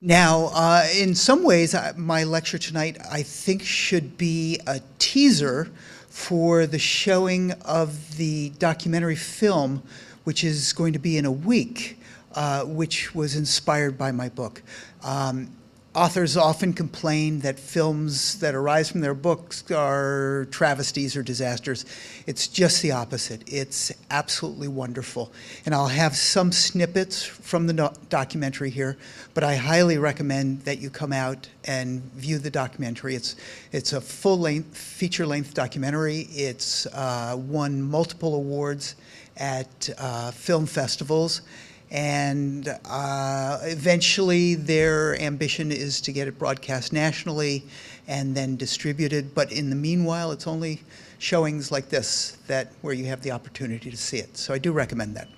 Now, in some ways, my lecture tonight, I think, should be a teaser for the showing of the documentary film, which is going to be in a week, which was inspired by my book. Authors often complain that films that arise from their books are travesties or disasters. It's just the opposite. It's absolutely wonderful. And I'll have some snippets from the documentary here, but I highly recommend that you come out and view the documentary. It's a full-length, feature-length documentary. It's won multiple awards at film festivals. And eventually their ambition is to get it broadcast nationally and then distributed. But in the meanwhile, it's only showings like this where you have the opportunity to see it. So I do recommend that.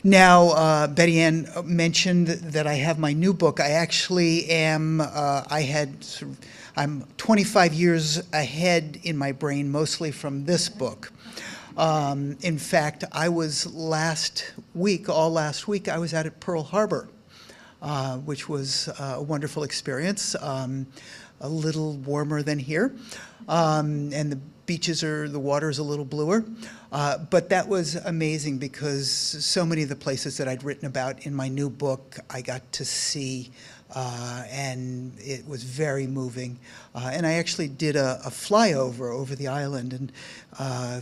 Now, Betty Ann mentioned that I have my new book. I actually am, I'm 25 years ahead in my brain, mostly from this book. In fact, I was all last week, I was out at Pearl Harbor, which was a wonderful experience, a little warmer than here, and the the water is a little bluer, but that was amazing because so many of the places that I'd written about in my new book, I got to see, and it was very moving. And I actually did a flyover over the island and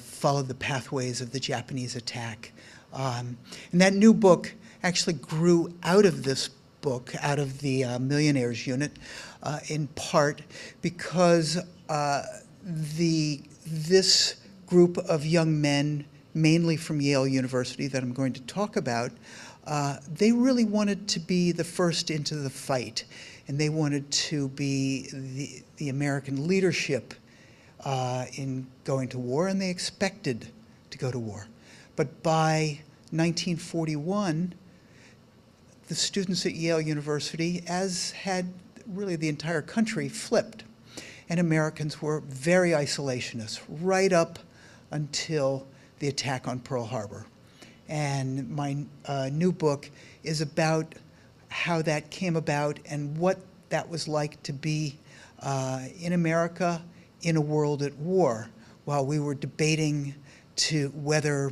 followed the pathways of the Japanese attack. And that new book actually grew out of this book, out of the Millionaires Unit, in part because this group of young men, mainly from Yale University that I'm going to talk about, they really wanted to be the first into the fight, and they wanted to be the American leadership in going to war, and they expected to go to war. But by 1941, the students at Yale University, as had really the entire country, flipped. And Americans were very isolationist right up until the attack on Pearl Harbor. And my new book is about how that came about and what that was like to be in America in a world at war, while we were debating whether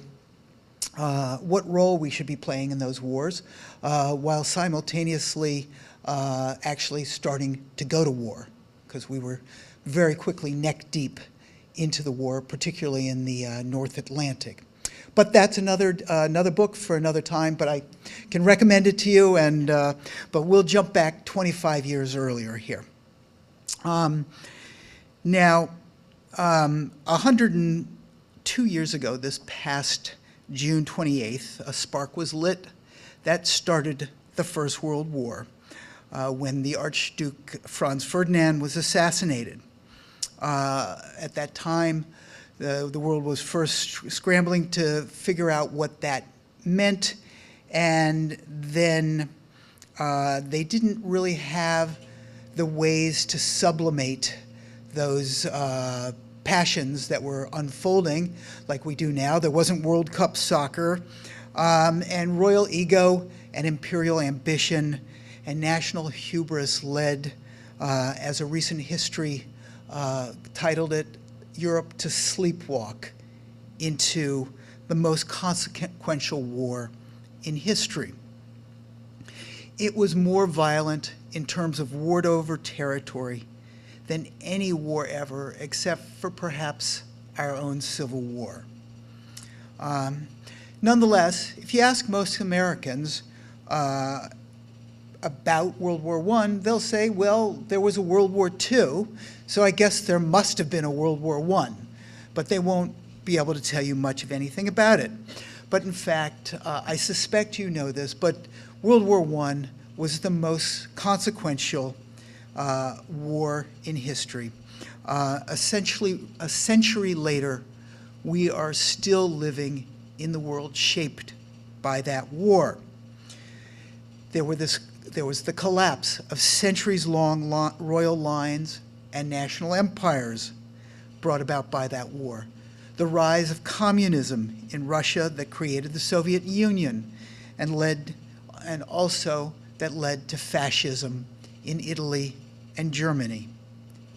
what role we should be playing in those wars, while simultaneously actually starting to go to war, because we were very quickly neck deep into the war, particularly in the North Atlantic. But that's another book for another time, but I can recommend it to you, and but we'll jump back 25 years earlier here. Now, 102 years ago, this past June 28th, a spark was lit that started the First World War when the Archduke Franz Ferdinand was assassinated. At that time, the world was first scrambling to figure out what that meant, and then they didn't really have the ways to sublimate those passions that were unfolding like we do now. There wasn't World Cup soccer, and royal ego and imperial ambition and national hubris led, as a recent history titled it, Europe to sleepwalk into the most consequential war in history. It was more violent in terms of warred over territory than any war ever, except for perhaps our own Civil War. Nonetheless, if you ask most Americans about World War I, they'll say, well, there was a World War II, so I guess there must have been a World War I, but they won't be able to tell you much of anything about it. But in fact, I suspect you know this, but World War I was the most consequential war in history. Essentially, a century later, we are still living in the world shaped by that war. There was the collapse of centuries-long royal lines and national empires brought about by that war. The rise of communism in Russia that created the Soviet Union and also that led to fascism in Italy and Germany,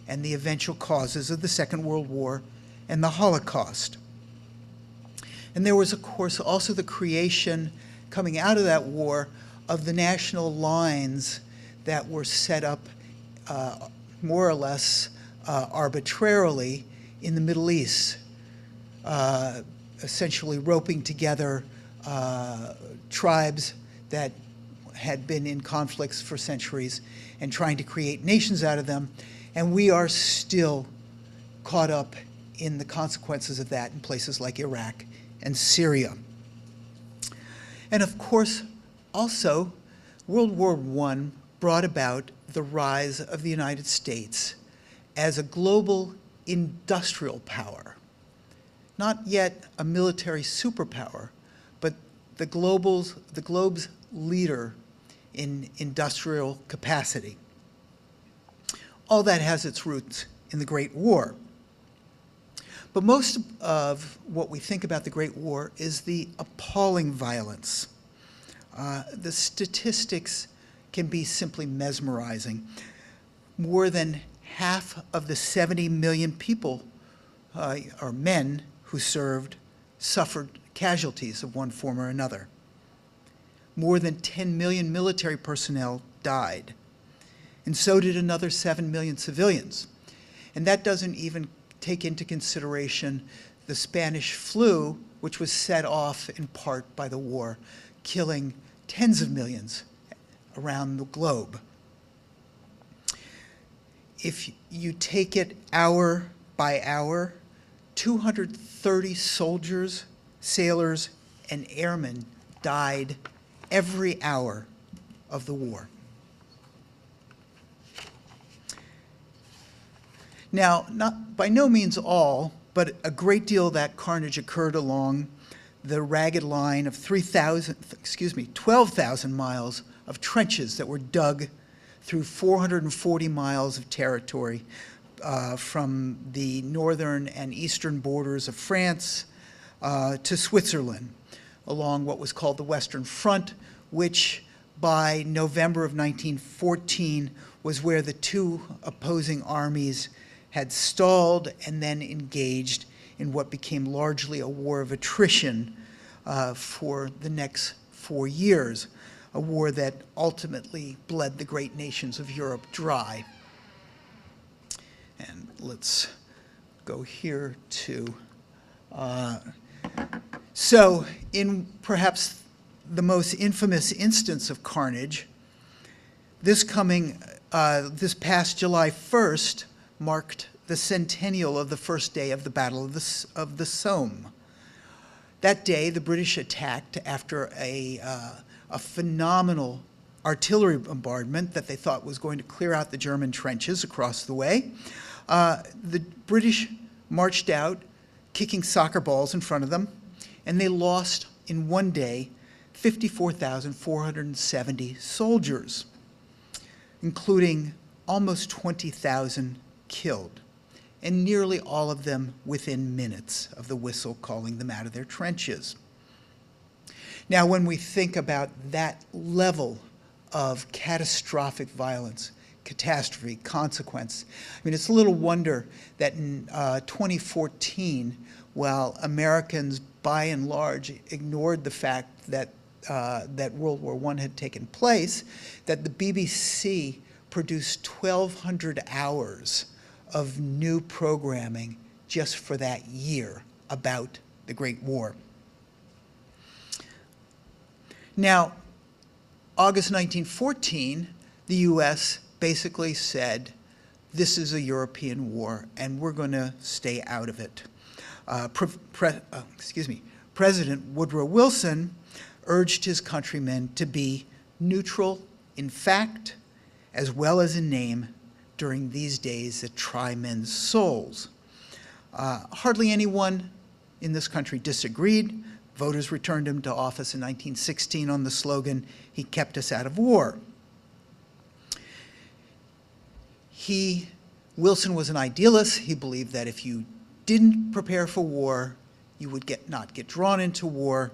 and the eventual causes of the Second World War and the Holocaust. And there was, of course, also the creation, coming out of that war, of the national lines that were set up more or less arbitrarily in the Middle East, essentially roping together tribes that had been in conflicts for centuries and trying to create nations out of them. And we are still caught up in the consequences of that in places like Iraq and Syria. And of course, also, World War I brought about the rise of the United States as a global industrial power, not yet a military superpower, but the globe's leader in industrial capacity. All that has its roots in the Great War. But most of what we think about the Great War is the appalling violence. The statistics can be simply mesmerizing. More than half of the 70 million people, or men, who served suffered casualties of one form or another. More than 10 million military personnel died, and so did another 7 million civilians. And that doesn't even take into consideration the Spanish flu, which was set off in part by the war, killing tens of millions around the globe. If you take it hour by hour, 230 soldiers, sailors, and airmen died every hour of the war. Now, by no means all, but a great deal of that carnage occurred along the ragged line of 12,000 miles of trenches that were dug through 440 miles of territory from the northern and eastern borders of France to Switzerland, along what was called the Western Front, which by November of 1914 was where the two opposing armies had stalled and then engaged in what became largely a war of attrition for the next 4 years, a war that ultimately bled the great nations of Europe dry. And let's go here to, so in perhaps the most infamous instance of carnage, this past July 1st marked the centennial of the first day of the Battle of the Somme. That day, the British attacked after a phenomenal artillery bombardment that they thought was going to clear out the German trenches across the way. The British marched out, kicking soccer balls in front of them, and they lost in one day 54,470 soldiers, including almost 20,000 killed, and nearly all of them within minutes of the whistle calling them out of their trenches. Now, when we think about that level of catastrophic violence, catastrophe, consequence, I mean, it's a little wonder that in 2014, while Americans by and large ignored the fact that that World War I had taken place, that the BBC produced 1,200 hours of new programming just for that year about the Great War. Now, August 1914, the US basically said, this is a European war, and we're going to stay out of it. President Woodrow Wilson urged his countrymen to be neutral in fact as well as in name during these days that try men's souls. Hardly anyone in this country disagreed. Voters returned him to office in 1916 on the slogan, "He kept us out of war." Wilson was an idealist. He believed that if you didn't prepare for war, you would not get drawn into war,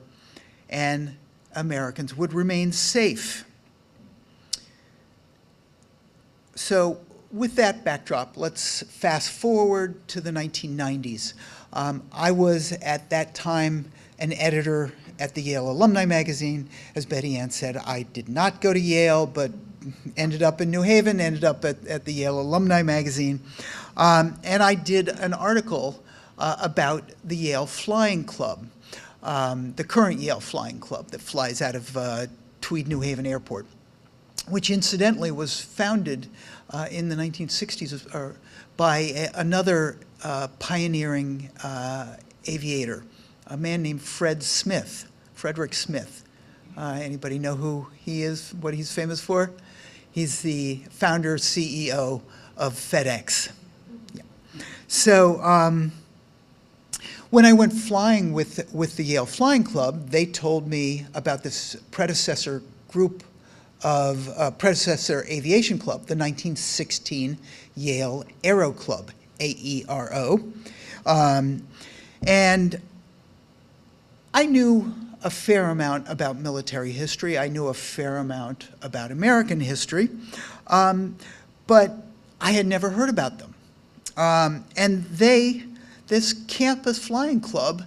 and Americans would remain safe. So with that backdrop, let's fast forward to the 1990s. I was at that time an editor at the Yale Alumni Magazine. As Betty Ann said, I did not go to Yale, but ended up in New Haven, ended up at the Yale Alumni Magazine. And I did an article about the Yale Flying Club, the current Yale Flying Club that flies out of Tweed New Haven Airport, which incidentally was founded in the 1960s by another pioneering aviator, a man named Frederick Smith. Anybody know who he is, what he's famous for? He's the founder, CEO of FedEx. Yeah. So when I went flying with the Yale Flying Club, they told me about this predecessor group of predecessor aviation club, the 1916 Yale Aero Club, AERO. And I knew a fair amount about military history. I knew a fair amount about American history, but I had never heard about them. And this campus flying club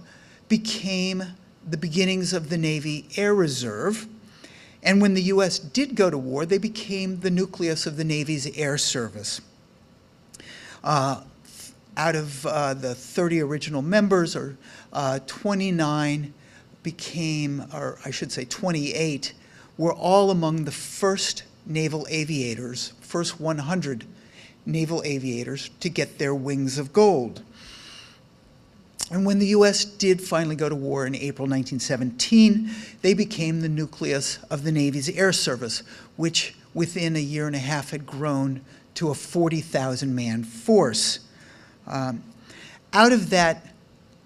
became the beginnings of the Navy Air Reserve. And when the US did go to war, they became the nucleus of the Navy's air service. Out of the 30 original members, 29 became, or I should say 28, were all among the first naval aviators, first 100 naval aviators to get their wings of gold. And when the US did finally go to war in April 1917, they became the nucleus of the Navy's air service, which within a year and a half had grown to a 40,000-man force. Out of that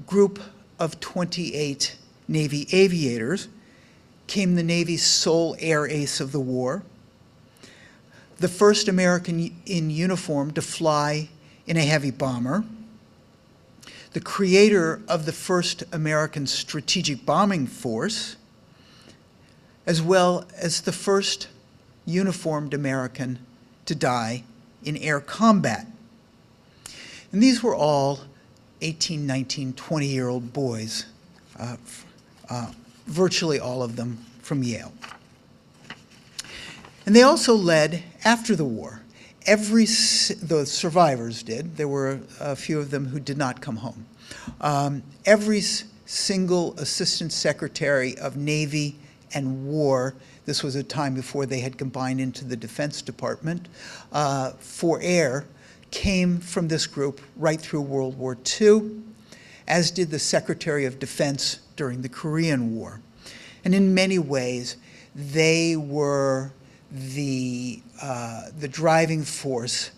group of 28 Navy aviators came the Navy's sole air ace of the war, the first American in uniform to fly in a heavy bomber, the creator of the first American strategic bombing force, as well as the first uniformed American to die in air combat. And these were all 18, 19, 20-year-old boys, virtually all of them from Yale. And they also led, after the war, the survivors did. There were a few of them who did not come home. Every single assistant secretary of Navy and War, this was a time before they had combined into the Defense Department, for air, came from this group right through World War II, as did the Secretary of Defense during the Korean War. And in many ways, they were the driving force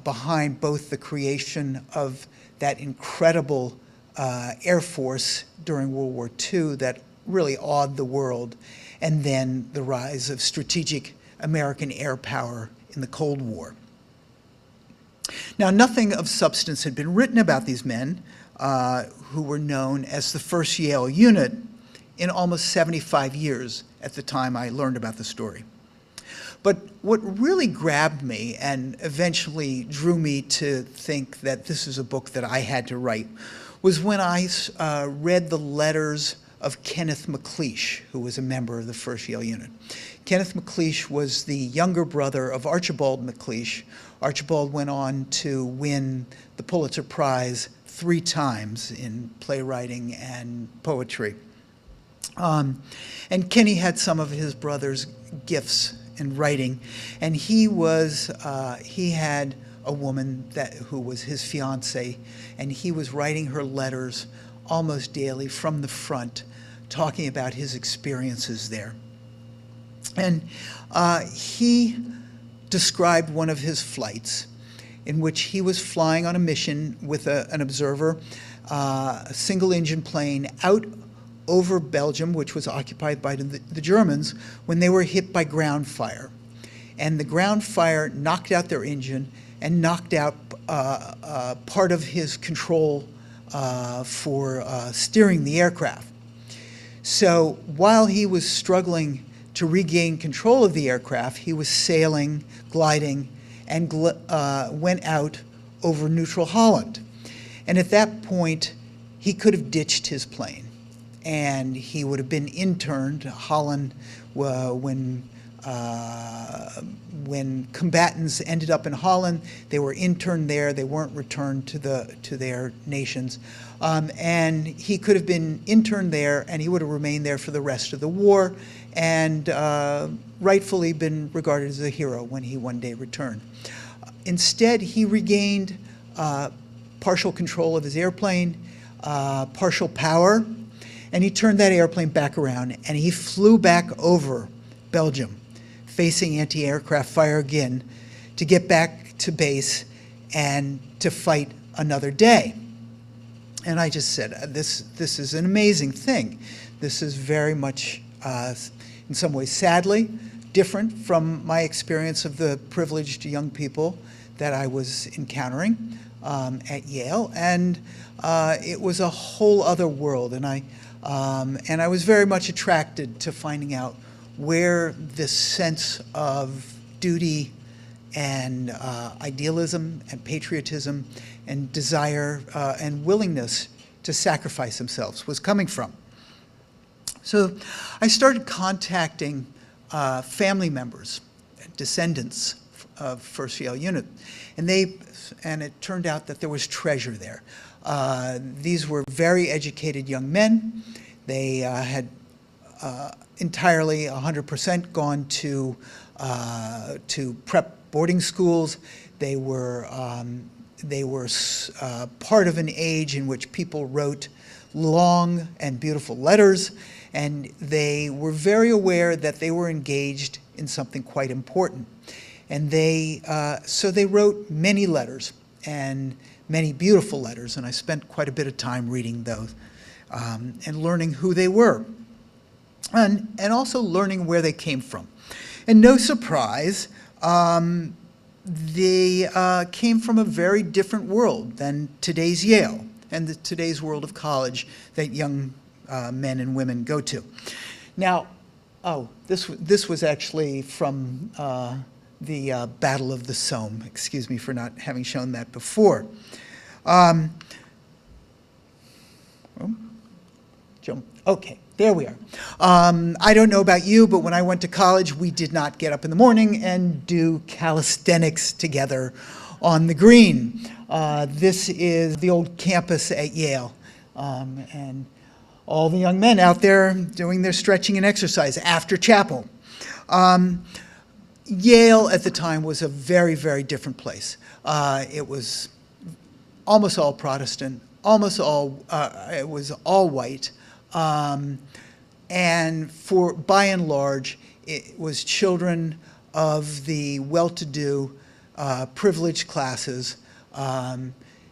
behind both the creation of that incredible Air Force during World War II that really awed the world, and then the rise of strategic American air power in the Cold War. Now, nothing of substance had been written about these men, who were known as the first Yale unit, in almost 75 years at the time I learned about the story. But what really grabbed me and eventually drew me to think that this is a book that I had to write was when I read the letters of Kenneth MacLeish, who was a member of the first Yale unit. Kenneth MacLeish was the younger brother of Archibald MacLeish. Archibald went on to win the Pulitzer Prize 3 times in playwriting and poetry. And Kenny had some of his brother's gifts in writing, and he had a woman who was his fiancée, and he was writing her letters almost daily from the front, talking about his experiences there. And he described one of his flights in which he was flying on a mission with an observer, a single-engine plane out over Belgium, which was occupied by the Germans, when they were hit by ground fire. And the ground fire knocked out their engine and knocked out part of his control for steering the aircraft. So while he was struggling to regain control of the aircraft, he was sailing, gliding, and went out over neutral Holland. And at that point, he could have ditched his plane, and he would have been interned. Holland, when combatants ended up in Holland, they were interned there. They weren't returned to their nations. And he could have been interned there, and he would have remained there for the rest of the war, and rightfully been regarded as a hero when he one day returned. Instead, he regained partial control of his airplane, partial power, and he turned that airplane back around, and he flew back over Belgium, facing anti-aircraft fire again, to get back to base and to fight another day. And I just said, this is an amazing thing. This is very much, in some ways, sadly, different from my experience of the privileged young people that I was encountering at Yale. And it was a whole other world. And I was very much attracted to finding out where this sense of duty and idealism and patriotism and desire and willingness to sacrifice themselves was coming from. So I started contacting family members, descendants of First Yale Unit, and it turned out that there was treasure there. These were very educated young men. They had entirely 100% gone to prep boarding schools. They were part of an age in which people wrote long and beautiful letters, and they were very aware that they were engaged in something quite important. And so they wrote many letters, and many beautiful letters, and I spent quite a bit of time reading those and learning who they were, and also learning where they came from. And no surprise, they came from a very different world than today's Yale and today's world of college that young men and women go to. Now, this was actually from the Battle of the Somme. Excuse me for not having shown that before. Okay, there we are. I don't know about you, but when I went to college, we did not get up in the morning and do calisthenics together on the green. This is the old campus at Yale, and all the young men out there doing their stretching and exercise after chapel. Yale at the time was a very, very different place. It was almost all Protestant, almost all, it was all white. And by and large, it was children of the well-to-do, privileged classes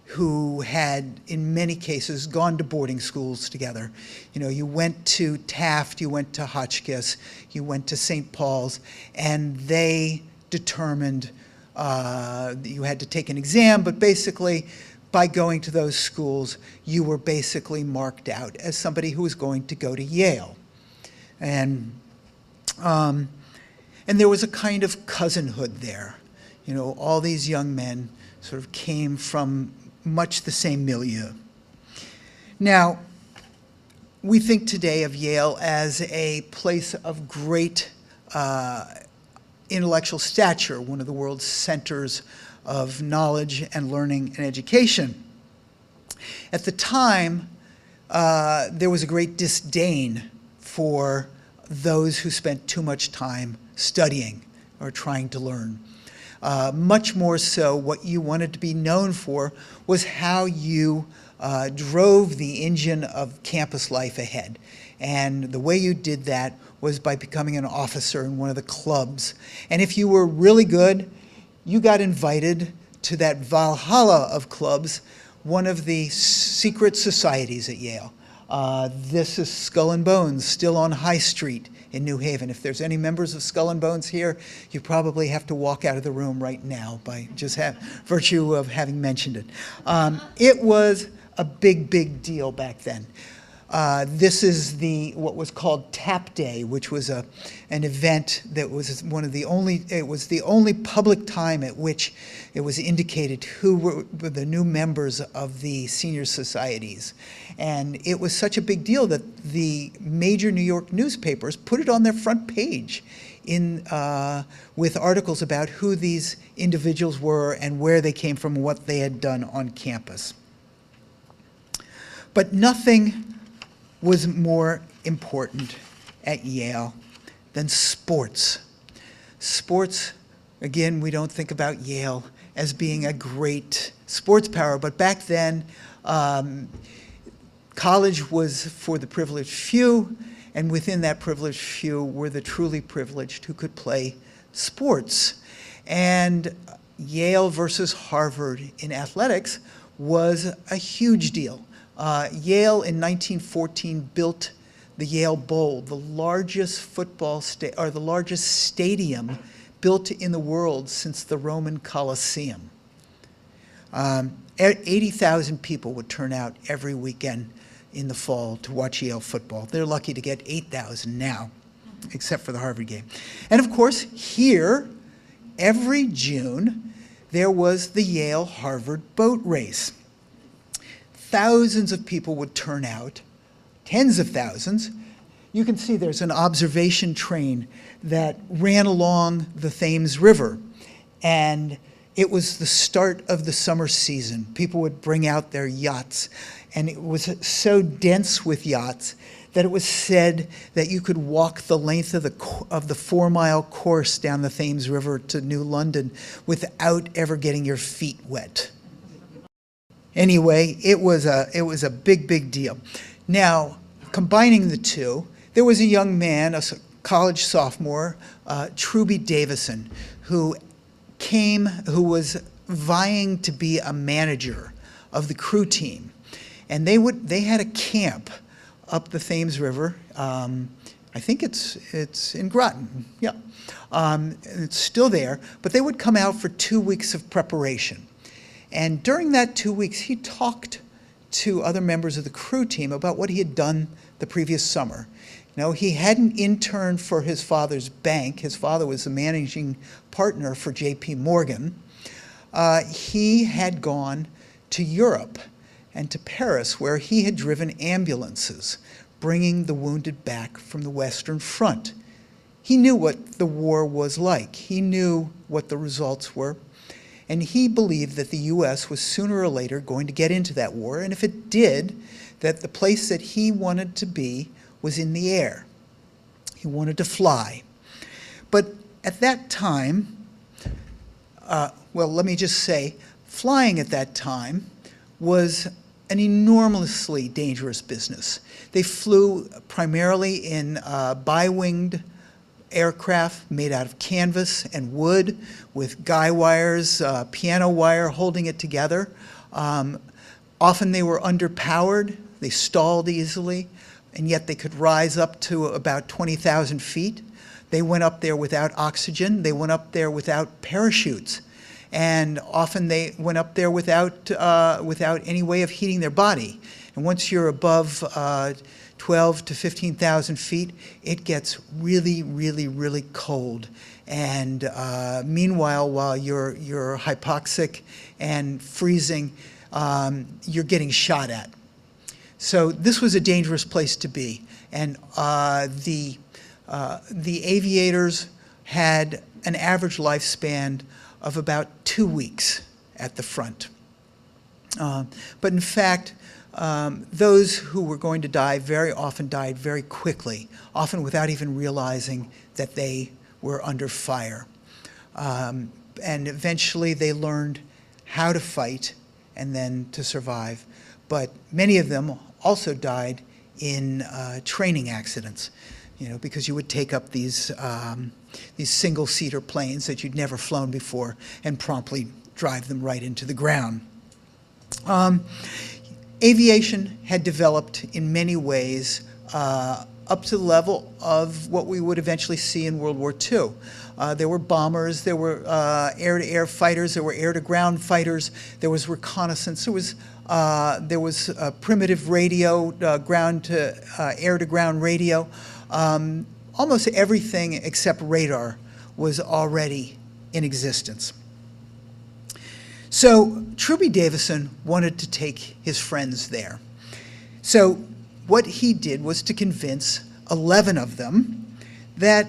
who had, in many cases, gone to boarding schools together. You know, you went to Taft, you went to Hotchkiss, you went to St. Paul's, and they determined you had to take an exam, but basically, by going to those schools, you were basically marked out as somebody who was going to go to Yale. And there was a kind of cousinhood there. You know, all these young men sort of came from much the same milieu. Now, we think today of Yale as a place of great intellectual stature, one of the world's centers of knowledge and learning and education. At the time, there was a great disdain for those who spent too much time studying or trying to learn. Much more so, what you wanted to be known for was how you drove the engine of campus life ahead. And the way you did that was by becoming an officer in one of the clubs. And if you were really good, you got invited to that Valhalla of clubs, one of the secret societies at Yale. This is Skull and Bones, still on High Street in New Haven. If there's any members of Skull and Bones here, you probably have to walk out of the room right now by just virtue of having mentioned it. It was a big, big deal back then. This is what was called Tap Day, which was an event that was it was the only public time at which it was indicated who were the new members of the senior societies. And it was such a big deal that the major New York newspapers put it on their front page with articles about who these individuals were and where they came from and what they had done on campus. But nothing was more important at Yale than sports. Sports, again, we don't think about Yale as being a great sports power, but back then, college was for the privileged few, and within that privileged few were the truly privileged who could play sports. And Yale versus Harvard in athletics was a huge deal. Yale in 1914 built the Yale Bowl, the largest the largest stadium built in the world since the Roman Colosseum. 80,000 people would turn out every weekend in the fall to watch Yale football. They're lucky to get 8,000 now, except for the Harvard game. And of course, here, every June, there was the Yale-Harvard boat race. Thousands of people would turn out, tens of thousands. You can see there's an observation train that ran along the Thames River, and it was the start of the summer season. People would bring out their yachts, and it was so dense with yachts that it was said that you could walk the length of the 4-mile course down the Thames River to New London without ever getting your feet wet. Anyway, it was a big, big deal. Now, combining the two, there was a young man, a college sophomore, Truebe Davison, who was vying to be a manager of the crew team. And they had a camp up the Thames River. I think it's in Groton, yeah. It's still there, but they would come out for 2 weeks of preparation. And during that 2 weeks, he talked to other members of the crew team about what he had done the previous summer. You know, he hadn't interned for his father's bank. His father was the managing partner for J.P. Morgan. He had gone to Europe and to Paris, where he had driven ambulances, bringing the wounded back from the Western Front. He knew what the war was like. He knew what the results were. And he believed that the U.S. was sooner or later going to get into that war, and if it did, that the place that he wanted to be was in the air. He wanted to fly. But at that time, well, let me just say, flying at that time was an enormously dangerous business. They flew primarily in bi-winged aircraft made out of canvas and wood with guy wires, piano wire holding it together. Often they were underpowered, they stalled easily, and yet they could rise up to about 20,000 feet. They went up there without oxygen, they went up there without parachutes, and often they went up there without any way of heating their body. And once you're above 12 to 15,000 feet, it gets really, really, really cold. And meanwhile, while you're hypoxic and freezing, you're getting shot at. So this was a dangerous place to be. And the Aviators had an average lifespan of about 2 weeks at the front. But in fact, those who were going to die very often died very quickly, often without even realizing that they were under fire. And eventually they learned how to fight and then to survive. But many of them also died in training accidents, you know, because you would take up these single-seater planes that you'd never flown before and promptly drive them right into the ground. Aviation had developed in many ways up to the level of what we would eventually see in World War II. There were bombers, there were air-to-air fighters, there were air-to-ground fighters, there was reconnaissance, there was primitive radio, air-to-ground radio. Almost everything except radar was already in existence. So Truebe Davison wanted to take his friends there. So what he did was to convince 11 of them that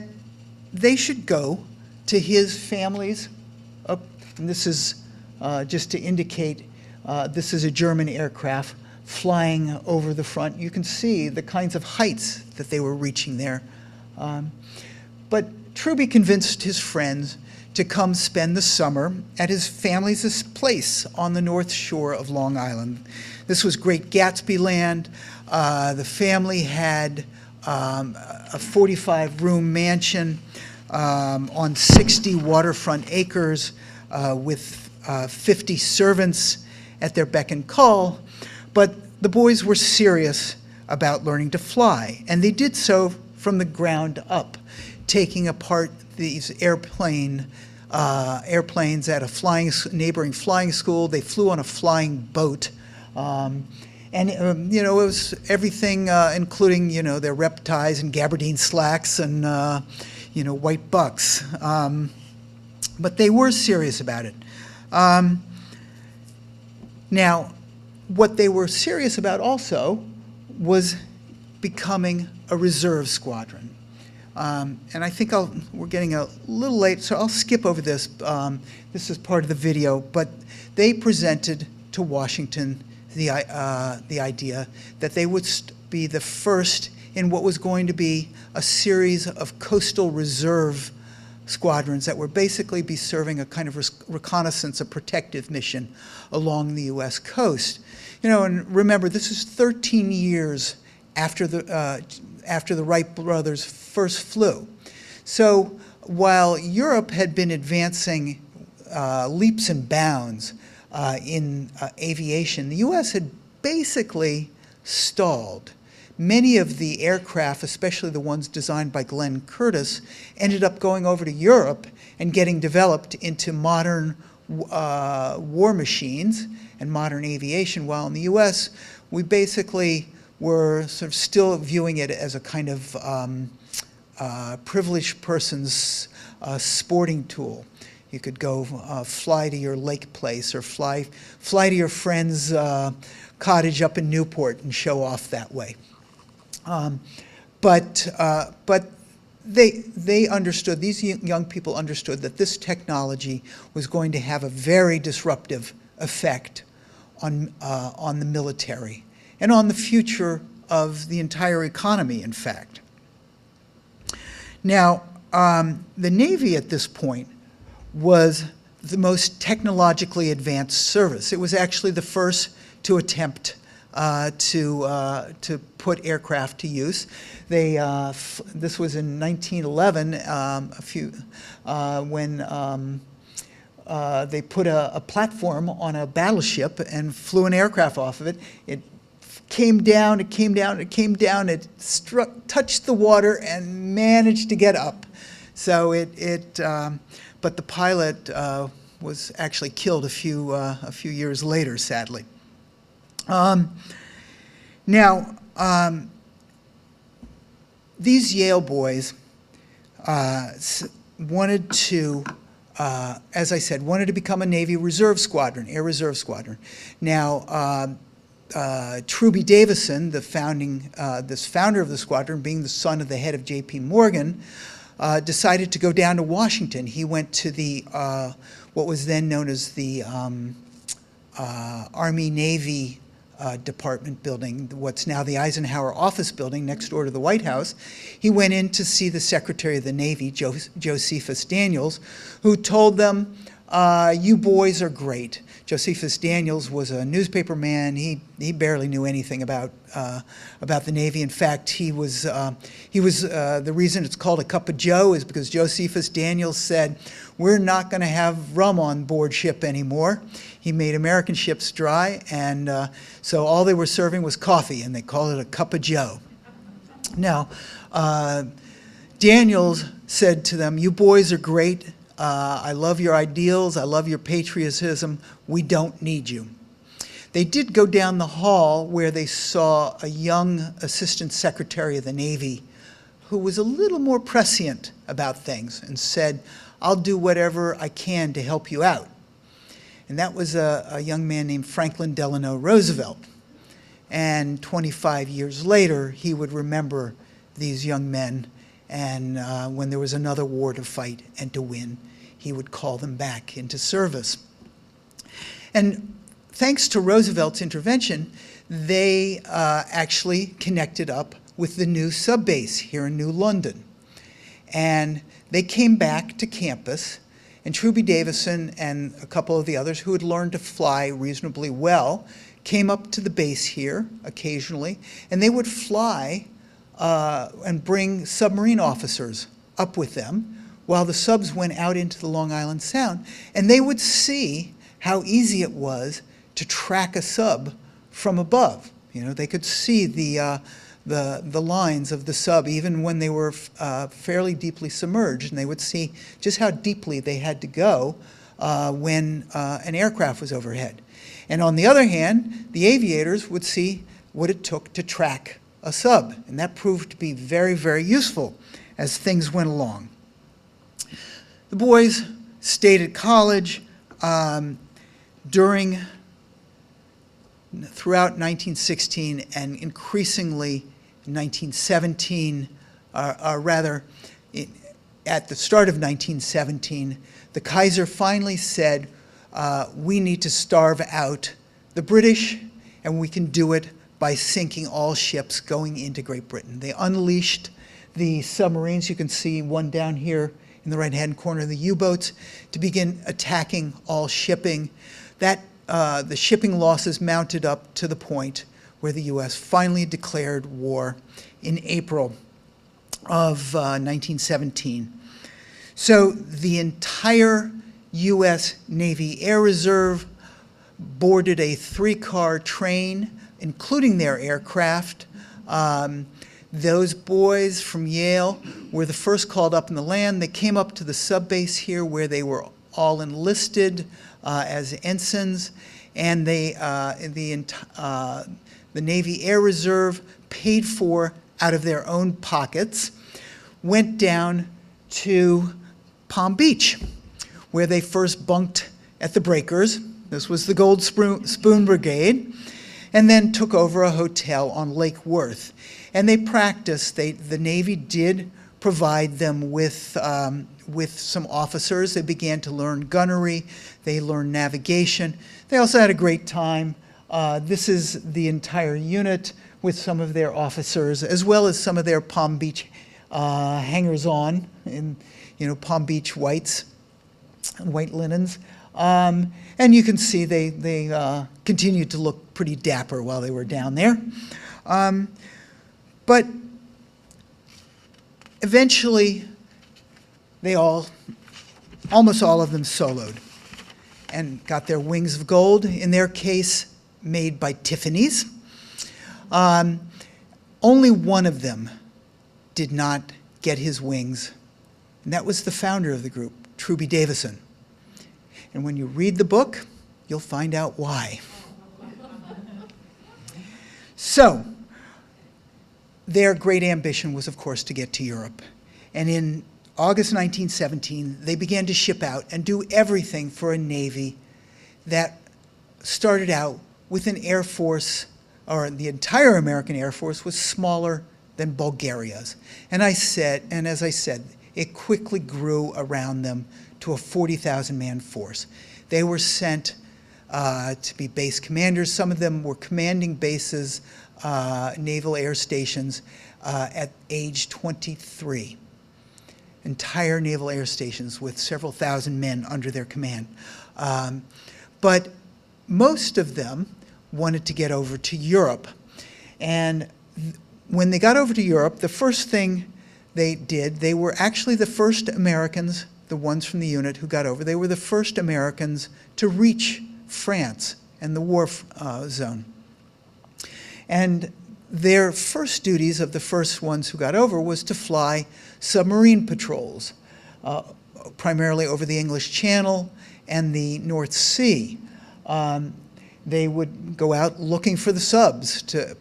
they should go to his family's, and this is just to indicate, this is a German aircraft flying over the front. You can see the kinds of heights that they were reaching there. But Truebe convinced his friends to come spend the summer at his family's place on the north shore of Long Island. This was Great Gatsby land. The family had a 45-room mansion on 60 waterfront acres with 50 servants at their beck and call. But the boys were serious about learning to fly, and they did so from the ground up, taking apart these airplanes at a neighboring flying school. They flew on a flying boat. It was everything, including, their rep ties and gabardine slacks and, white bucks. But they were serious about it. Now, what they were serious about also was becoming a reserve squadron. And I think we're getting a little late, so I'll skip over this. This is part of the video, but they presented to Washington the idea that they would be the first in what was going to be a series of coastal reserve squadrons that would basically be serving a kind of reconnaissance, a protective mission along the U.S. coast. And remember, this is 13 years after the Wright brothers first flew. So while Europe had been advancing leaps and bounds in aviation, the U.S. had basically stalled. Many of the aircraft, especially the ones designed by Glenn Curtiss, ended up going over to Europe and getting developed into modern war machines and modern aviation, while in the U.S. we basically were sort of still viewing it as a kind of privileged person's sporting tool. You could go fly to your lake place or fly to your friend's cottage up in Newport and show off that way. But they understood, these young people understood that this technology was going to have a very disruptive effect on the military and on the future of the entire economy, in fact. Now, the Navy at this point was the most technologically advanced service. It was actually the first to attempt to put aircraft to use. This was in 1911, when they put a platform on a battleship and flew an aircraft off of it. It came down, it came down, it came down, it touched the water and managed to get up. So but the pilot was actually killed a few years later, sadly. Now, these Yale boys wanted to, as I said, wanted to become a Navy reserve squadron, air reserve squadron. Now, Truebe Davison, the founder of the squadron, being the son of the head of J.P. Morgan, decided to go down to Washington. He went to the what was then known as the Army-Navy Department building, what's now the Eisenhower Office Building next door to the White House. He went in to see the Secretary of the Navy, Josephus Daniels, who told them, "You boys are great." Josephus Daniels was a newspaper man. He barely knew anything about the Navy. In fact, he was the reason it's called a cup of Joe is because Josephus Daniels said, "We're not going to have rum on board ship anymore." He made American ships dry, and so all they were serving was coffee, and they called it a cup of Joe. Now, Daniels said to them, "You boys are great. I love your ideals. I love your patriotism. We don't need you." They did go down the hall where they saw a young Assistant Secretary of the Navy who was a little more prescient about things and said, "I'll do whatever I can to help you out." And that was a young man named Franklin Delano Roosevelt. And 25 years later, he would remember these young men, and when there was another war to fight and to win, he would call them back into service. And thanks to Roosevelt's intervention, they actually connected up with the new subbase here in New London. And they came back to campus, and Truebe Davison and a couple of the others who had learned to fly reasonably well came up to the base here occasionally, and they would fly and bring submarine officers up with them while the subs went out into the Long Island Sound, and they would see how easy it was to track a sub from above. You know, they could see the lines of the sub even when they were fairly deeply submerged, and they would see just how deeply they had to go when an aircraft was overhead. And on the other hand, the aviators would see what it took to track a sub, and that proved to be very, very useful as things went along. The boys stayed at college throughout 1916 and increasingly in 1917, rather at the start of 1917, the Kaiser finally said, we need to starve out the British, and we can do it by sinking all ships going into Great Britain. They unleashed the submarines. You can see one down here in the right-hand corner of the U-boats to begin attacking all shipping. The shipping losses mounted up to the point where the U.S. finally declared war in April of 1917. So the entire U.S. Navy Air Reserve boarded a 3-car train, including their aircraft. Those boys from Yale were the first called up in the land. They came up to the subbase here where they were all enlisted as ensigns, and the Navy Air Reserve, paid for out of their own pockets, went down to Palm Beach, where they first bunked at the Breakers. This was the Gold Spoon Brigade, and then took over a hotel on Lake Worth. And they practiced. The Navy did provide them with some officers. They began to learn gunnery. They learned navigation. They also had a great time. This is the entire unit with some of their officers, as well as some of their Palm Beach hangers-on in, Palm Beach whites, white linens. And you can see they continued to look pretty dapper while they were down there. But eventually, they almost all of them soloed and got their wings of gold, in their case, made by Tiffany's. Only one of them did not get his wings, and that was the founder of the group, Truebe Davison. And when you read the book, you'll find out why. So, their great ambition was, of course, to get to Europe. And in August 1917, they began to ship out and do everything for a Navy that started out with an Air Force, or the entire American Air Force was smaller than Bulgaria's. And as I said, it quickly grew around them to a 40,000-man force. They were sent to be base commanders. Some of them were commanding bases, naval air stations, at age 23. Entire naval air stations with several thousand men under their command. But most of them wanted to get over to Europe. And when they got over to Europe, the first thing they did, they were actually the first Americans, the ones from the unit who got over, they were the first Americans to reach France and the war zone. And their first duties of the first ones who got over was to fly submarine patrols, primarily over the English Channel and the North Sea. They would go out looking for the subs to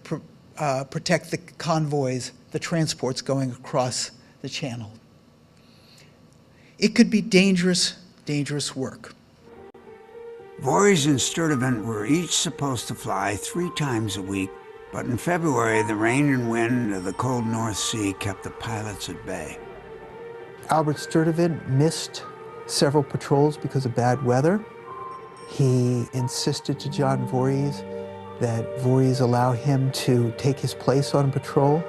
protect the convoys, the transports going across the channel. It could be dangerous, dangerous work. Voorhees and Sturdivant were each supposed to fly 3 times a week, but in February, the rain and wind of the cold North Sea kept the pilots at bay. Albert Sturdivant missed several patrols because of bad weather. He insisted to John Voorhees that Voorhees allow him to take his place on patrol.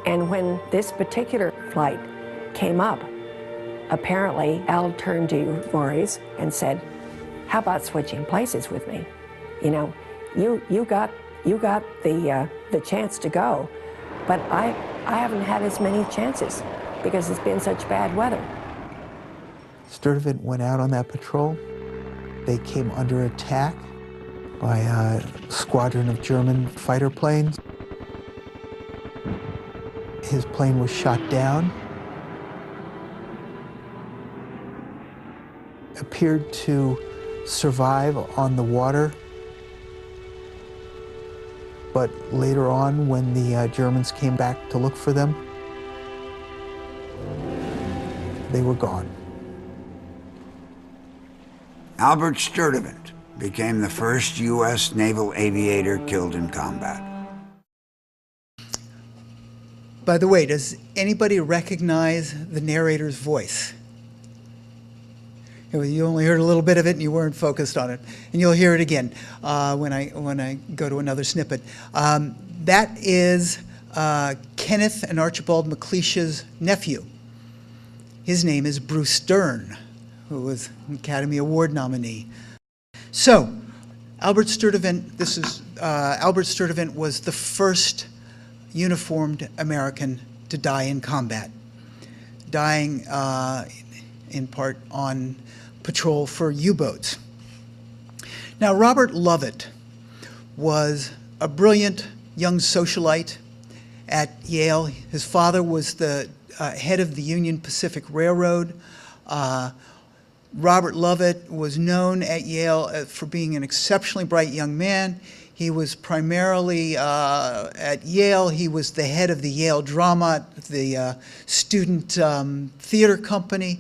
And when this particular flight came up, apparently Al turned to Voorhees and said, "How about switching places with me? You know, you got the chance to go, but I haven't had as many chances because it's been such bad weather." Sturdivant went out on that patrol. They came under attack by a squadron of German fighter planes. His plane was shot down. Appeared to survive on the water, but later on, when the Germans came back to look for them, they were gone. Albert Sturdivant became the first U.S. naval aviator killed in combat. By the way, does anybody recognize the narrator's voice? You only heard a little bit of it and you weren't focused on it. And you'll hear it again when I go to another snippet. That is Kenneth and Archibald MacLeish's nephew. His name is Bruce Stern, who was an Academy Award nominee. So, Albert Sturdivant was the first uniformed American to die in combat, dying in part on patrol for U-boats. Now, Robert Lovett was a brilliant young socialite at Yale. His father was the head of the Union Pacific Railroad. Robert Lovett was known at Yale for being an exceptionally bright young man. He was primarily at Yale. He was the head of the Yale Drama, the student theater company.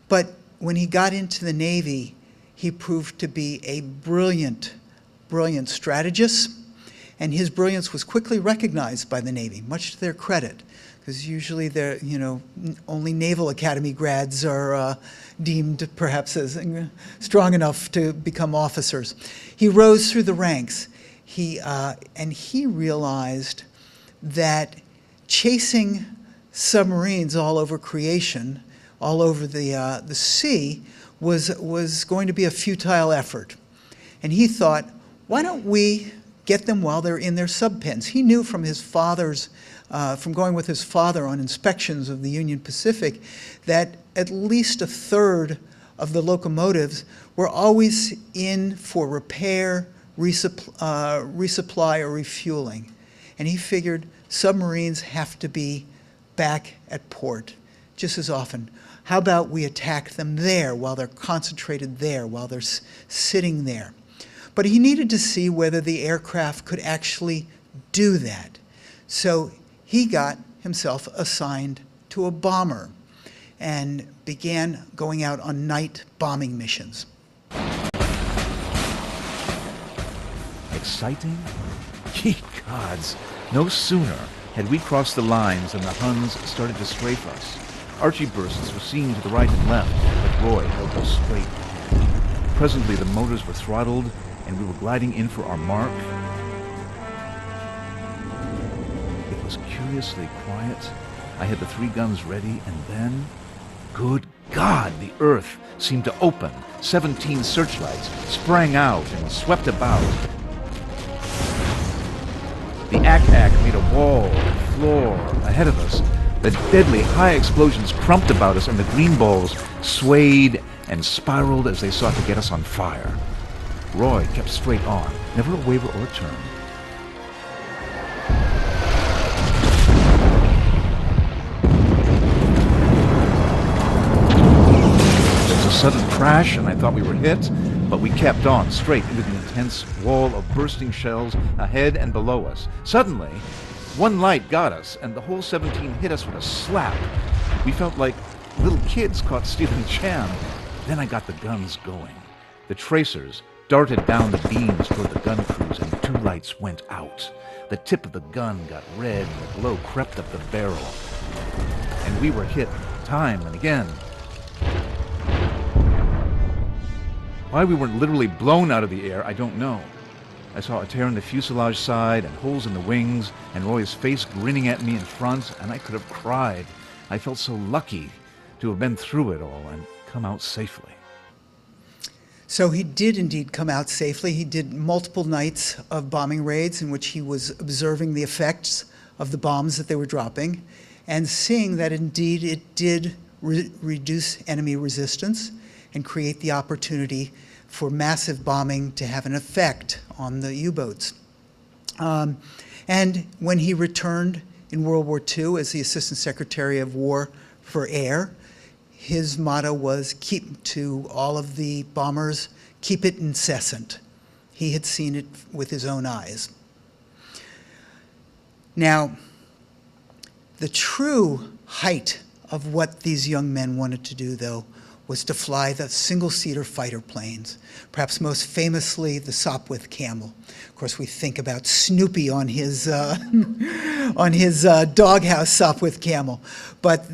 But when he got into the Navy, he proved to be a brilliant, brilliant strategist. And his brilliance was quickly recognized by the Navy, much to their credit, because usually they're, only Naval Academy grads are deemed perhaps as strong enough to become officers. He rose through the ranks. And he realized that chasing submarines all over creation, all over the sea, was going to be a futile effort. And he thought, why don't we get them while they're in their subpens? He knew from his father's, from going with his father on inspections of the Union Pacific, that at least a third of the locomotives were always in for repair, resupply, or refueling. And he figured submarines have to be back at port just as often. How about we attack them there while they're concentrated there, while they're sitting there? But he needed to see whether the aircraft could actually do that. So he got himself assigned to a bomber and began going out on night bombing missions. Exciting? Ye gods, no sooner had we crossed the lines than the Huns started to strafe us. Archie bursts were seen to the right and left, but Roy held us straight ahead. Presently the motors were throttled, and we were gliding in for our mark. It was curiously quiet. I had the 3 guns ready, and then, good God, the earth seemed to open. 17 searchlights sprang out and swept about. The ack-ack made a wall and floor ahead of us. The deadly high explosions crumped about us, and the green balls swayed and spiraled as they sought to get us on fire. Roy kept straight on, never a waver or a turn. sudden crash and I thought we were hit, but we kept on straight into the intense wall of bursting shells ahead and below us. Suddenly, one light got us, and the whole 17 hit us with a slap. We felt like little kids caught stealing jam. Then I got the guns going. The tracers darted down the beams toward the gun crews, and 2 lights went out. The tip of the gun got red, and the glow crept up the barrel. And we were hit time and again. Why we weren't literally blown out of the air, I don't know. I saw a tear in the fuselage side and holes in the wings, and Roy's face grinning at me in front, and I could have cried. I felt so lucky to have been through it all and come out safely. So he did indeed come out safely. He did multiple nights of bombing raids in which he was observing the effects of the bombs that they were dropping and seeing that indeed it did reduce enemy resistance and create the opportunity for massive bombing to have an effect on the U-boats. And when he returned in World War II as the Assistant Secretary of War for Air, his motto was keep to all of the bombers, keep it incessant. He had seen it with his own eyes. Now, the true height of what these young men wanted to do, though, was to fly the single-seater fighter planes, perhaps most famously the Sopwith Camel. Of course, we think about Snoopy on his doghouse Sopwith Camel, but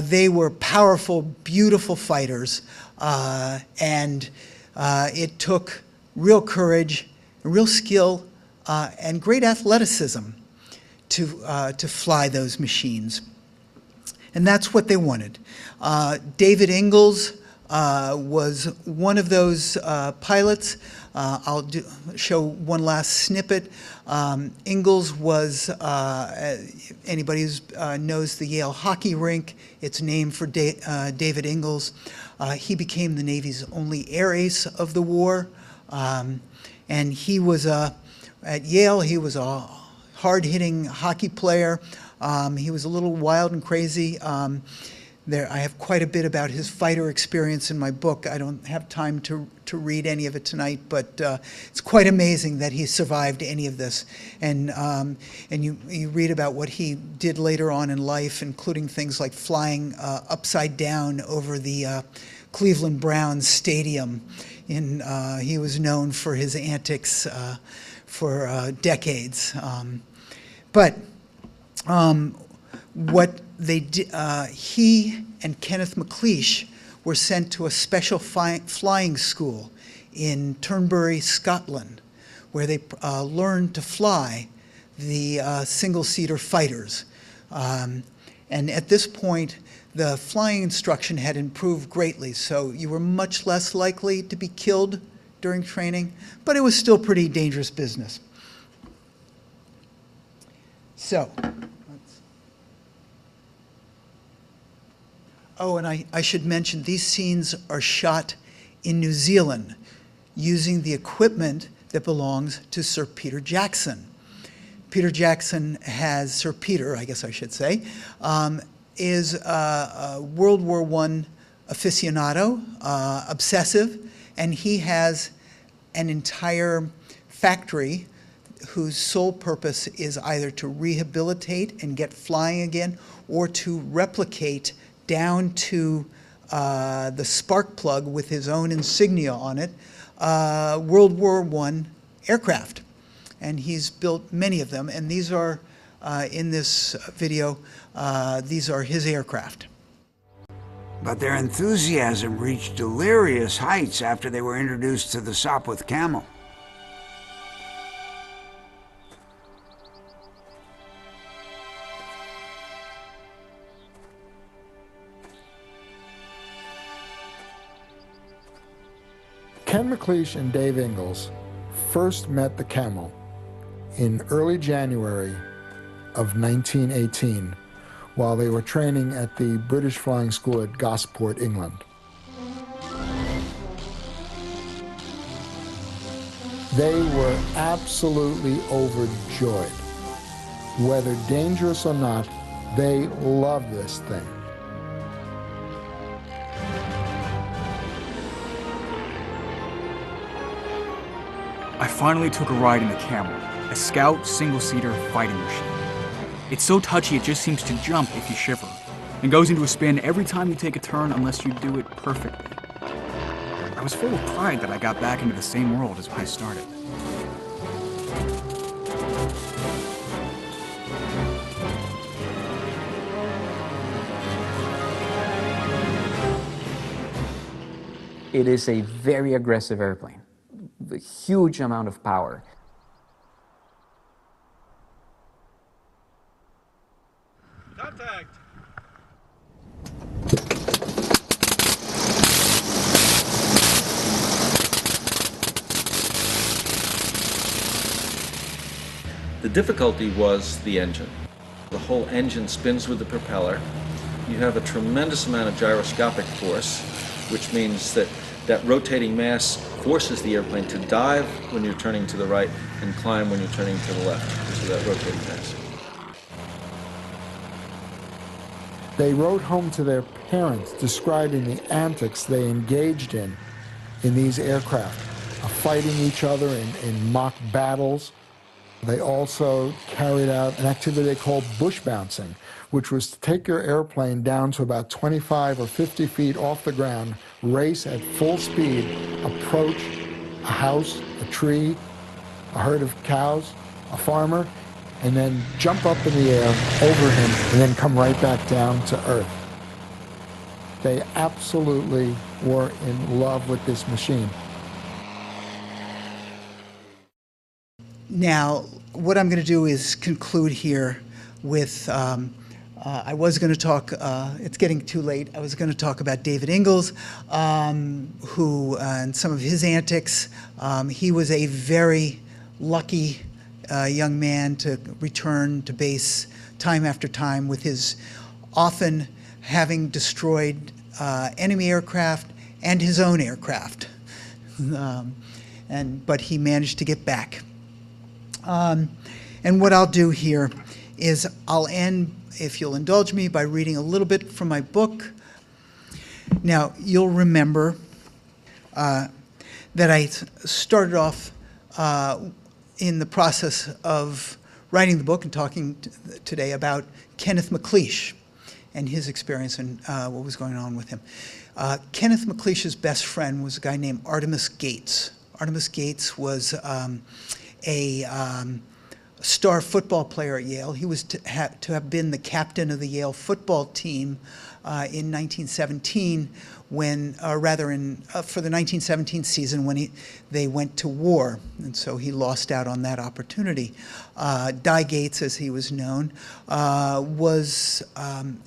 they were powerful, beautiful fighters, and it took real courage, real skill, and great athleticism to fly those machines. And that's what they wanted. David Engels was one of those pilots. I'll show one last snippet. Engels was, anybody who knows the Yale hockey rink, it's named for David Engels. He became the Navy's only air ace of the war. And he was, at Yale, he was a hard-hitting hockey player. He was a little wild and crazy. I have quite a bit about his fighter experience in my book. I don't have time to read any of it tonight, but it's quite amazing that he survived any of this. And you read about what he did later on in life, including things like flying upside down over the Cleveland Browns stadium. He was known for his antics for decades. What they did, he and Kenneth MacLeish were sent to a special flying school in Turnberry, Scotland, where they learned to fly the single-seater fighters. And at this point, the flying instruction had improved greatly, so you were much less likely to be killed during training, but it was still pretty dangerous business. So, oh, and I should mention, these scenes are shot in New Zealand using the equipment that belongs to Sir Peter Jackson. Peter Jackson has, Sir Peter, I guess I should say, is a World War I aficionado, obsessive, and he has an entire factory whose sole purpose is either to rehabilitate and get flying again or to replicate down to the spark plug with his own insignia on it, World War I aircraft. And he's built many of them, and these are, in this video, these are his aircraft. But their enthusiasm reached delirious heights after they were introduced to the Sopwith Camel. Ken MacLeish and Dave Engels first met the Camel in early January of 1918 while they were training at the British Flying School at Gosport, England. They were absolutely overjoyed. Whether dangerous or not, they loved this thing. I finally took a ride in the Camel, a Scout single-seater fighting machine. It's so touchy it just seems to jump if you shiver, and goes into a spin every time you take a turn unless you do it perfectly. I was full of pride that I got back into the same world as when I started. It is a very aggressive airplane, a huge amount of power. Contact! The difficulty was the engine. The whole engine spins with the propeller. You have a tremendous amount of gyroscopic force, which means that rotating mass forces the airplane to dive when you're turning to the right and climb when you're turning to the left because of that rotating mass. They wrote home to their parents describing the antics they engaged in these aircraft, fighting each other in mock battles. They also carried out an activity they called bush bouncing, which was to take your airplane down to about 25 or 50 feet off the ground, race at full speed, approach a house, a tree, a herd of cows, a farmer, and then jump up in the air over him and then come right back down to earth. They absolutely were in love with this machine. Now, what I'm going to do is conclude here with, I was going to talk, it's getting too late, I was going to talk about David Engels, who, and some of his antics. He was a very lucky young man to return to base time after time with his often having destroyed enemy aircraft and his own aircraft. But he managed to get back. And what I'll do here is I'll end, if you'll indulge me, by reading a little bit from my book. Now, you'll remember that I started off in the process of writing the book and talking today about Kenneth MacLeish and his experience and what was going on with him. Kenneth MacLeish's best friend was a guy named Artemis Gates. Artemis Gates was a star football player at Yale. He was to have been the captain of the Yale football team in 1917, when, for the 1917 season when they went to war, and so he lost out on that opportunity. Di Gates, as he was known, was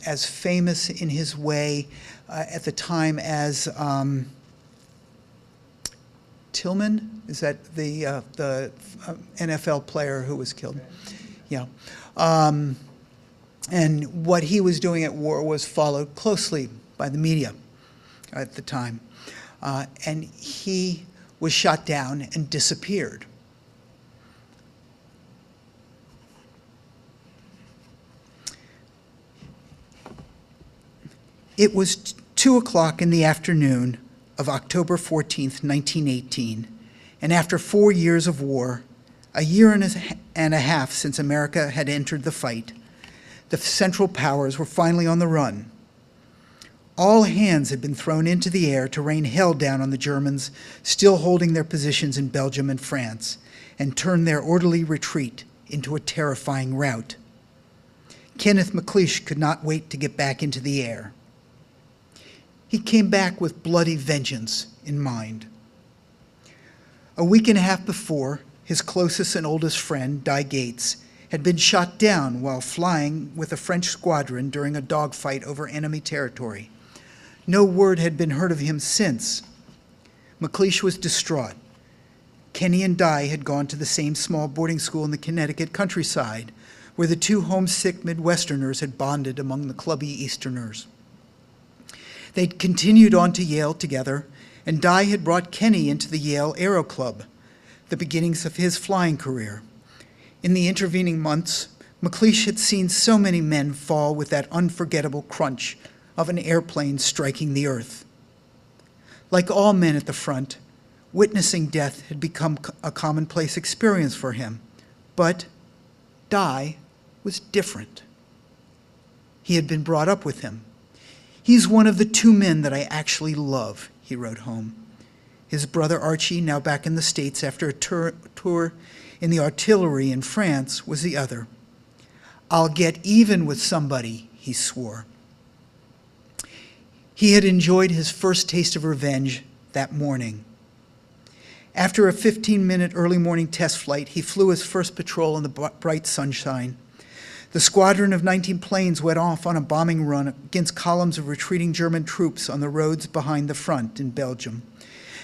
as famous in his way at the time as Tillman, is that the NFL player who was killed? Yeah. And what he was doing at war was followed closely by the media at the time. And he was shot down and disappeared. It was 2 o'clock in the afternoon of October 14th, 1918, and after 4 years of war, a year and a half since America had entered the fight, the Central Powers were finally on the run. All hands had been thrown into the air to rain hell down on the Germans still holding their positions in Belgium and France, and turn their orderly retreat into a terrifying rout. Kenneth MacLeish could not wait to get back into the air. He came back with bloody vengeance in mind. A week and a half before, his closest and oldest friend, Di Gates, had been shot down while flying with a French squadron during a dogfight over enemy territory. No word had been heard of him since. MacLeish was distraught. Kenny and Di had gone to the same small boarding school in the Connecticut countryside, where the two homesick Midwesterners had bonded among the clubby Easterners. They'd continued on to Yale together, and Di had brought Kenny into the Yale Aero Club, the beginnings of his flying career. In the intervening months, MacLeish had seen so many men fall with that unforgettable crunch of an airplane striking the earth. Like all men at the front, Witnessing death had become a commonplace experience for him, but Di was different. He had been brought up with him. "He's one of the 2 men that I actually love," he wrote home. His brother Archie, now back in the States after a tour in the artillery in France, was the other. "I'll get even with somebody," he swore. He had enjoyed his first taste of revenge that morning. After a 15-minute early morning test flight, he flew his first patrol in the bright sunshine. The squadron of 19 planes went off on a bombing run against columns of retreating German troops on the roads behind the front in Belgium.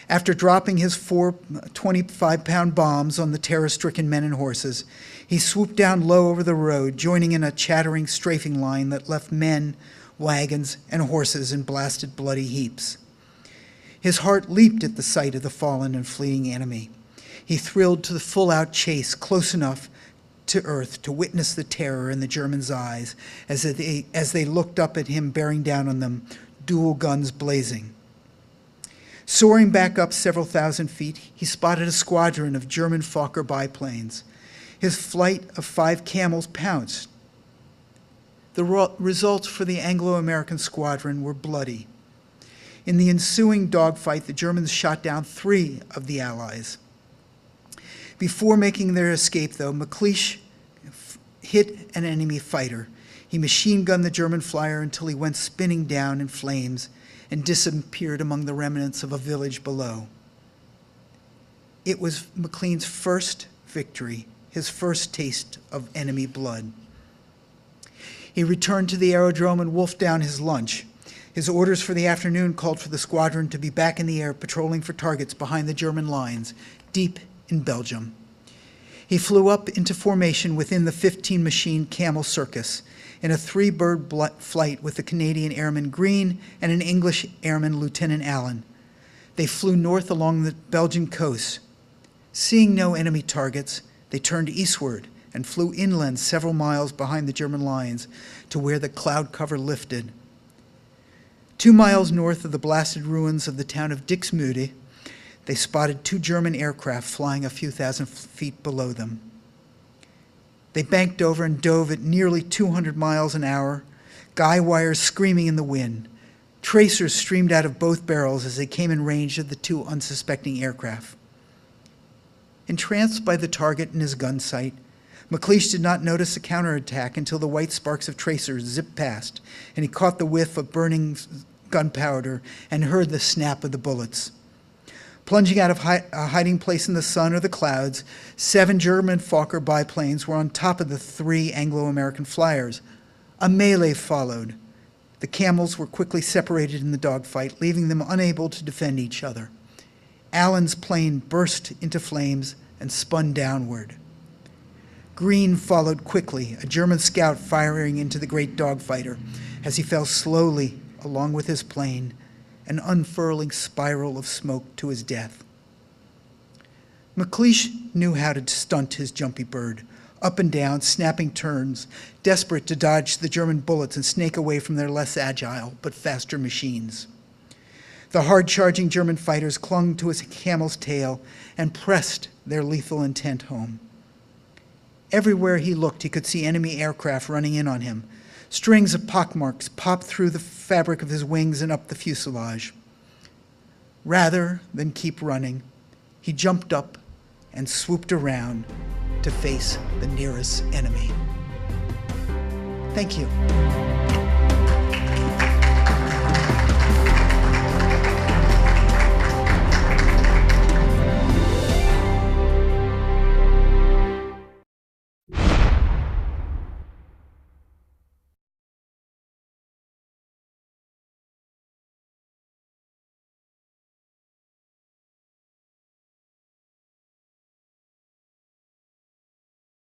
After dropping his 4 25-pound bombs on the terror-stricken men and horses, he swooped down low over the road, joining in a chattering strafing line that left men, wagons, and horses in blasted, bloody heaps. His heart leaped at the sight of the fallen and fleeing enemy. He thrilled to the full-out chase, close enough to earth to witness the terror in the Germans' eyes as they looked up at him bearing down on them, dual guns blazing. Soaring back up several thousand feet, he spotted a squadron of German Fokker biplanes. His flight of 5 Camels pounced. The results for the Anglo-American squadron were bloody. In the ensuing dogfight, the Germans shot down 3 of the Allies. Before making their escape, though, MacLeish hit an enemy fighter. He machine-gunned the German flyer until he went spinning down in flames and disappeared among the remnants of a village below. It was McLean's first victory, his first taste of enemy blood. He returned to the aerodrome and wolfed down his lunch. His orders for the afternoon called for the squadron to be back in the air patrolling for targets behind the German lines, deep in Belgium. He flew up into formation within the 15-machine Camel Circus in a 3-bird flight with the Canadian Airman Green and an English Airman Lieutenant Allen. They flew north along the Belgian coast. Seeing no enemy targets, they turned eastward and flew inland several miles behind the German lines to where the cloud cover lifted. 2 miles north of the blasted ruins of the town of Dixmude, they spotted 2 German aircraft flying a few thousand feet below them. They banked over and dove at nearly 200 miles an hour, guy wires screaming in the wind. Tracers streamed out of both barrels as they came in range of the 2 unsuspecting aircraft. Entranced by the target in his gun sight, MacLeish did not notice a counterattack until the white sparks of tracers zipped past, and he caught the whiff of burning gunpowder and heard the snap of the bullets. Plunging out of a hiding place in the sun or the clouds, 7 German Fokker biplanes were on top of the 3 Anglo-American flyers. A melee followed. The Camels were quickly separated in the dogfight, leaving them unable to defend each other. Allen's plane burst into flames and spun downward. Green followed quickly, a German scout firing into the great dogfighter as he fell slowly along with his plane, an unfurling spiral of smoke to his death. MacLeish knew how to stunt his jumpy bird, up and down, snapping turns, desperate to dodge the German bullets and snake away from their less agile but faster machines. The hard-charging German fighters clung to his camel's tail and pressed their lethal intent home. Everywhere he looked, he could see enemy aircraft running in on him. Strings of pockmarks popped through the fabric of his wings and up the fuselage. Rather than keep running, he jumped up and swooped around to face the nearest enemy. Thank you.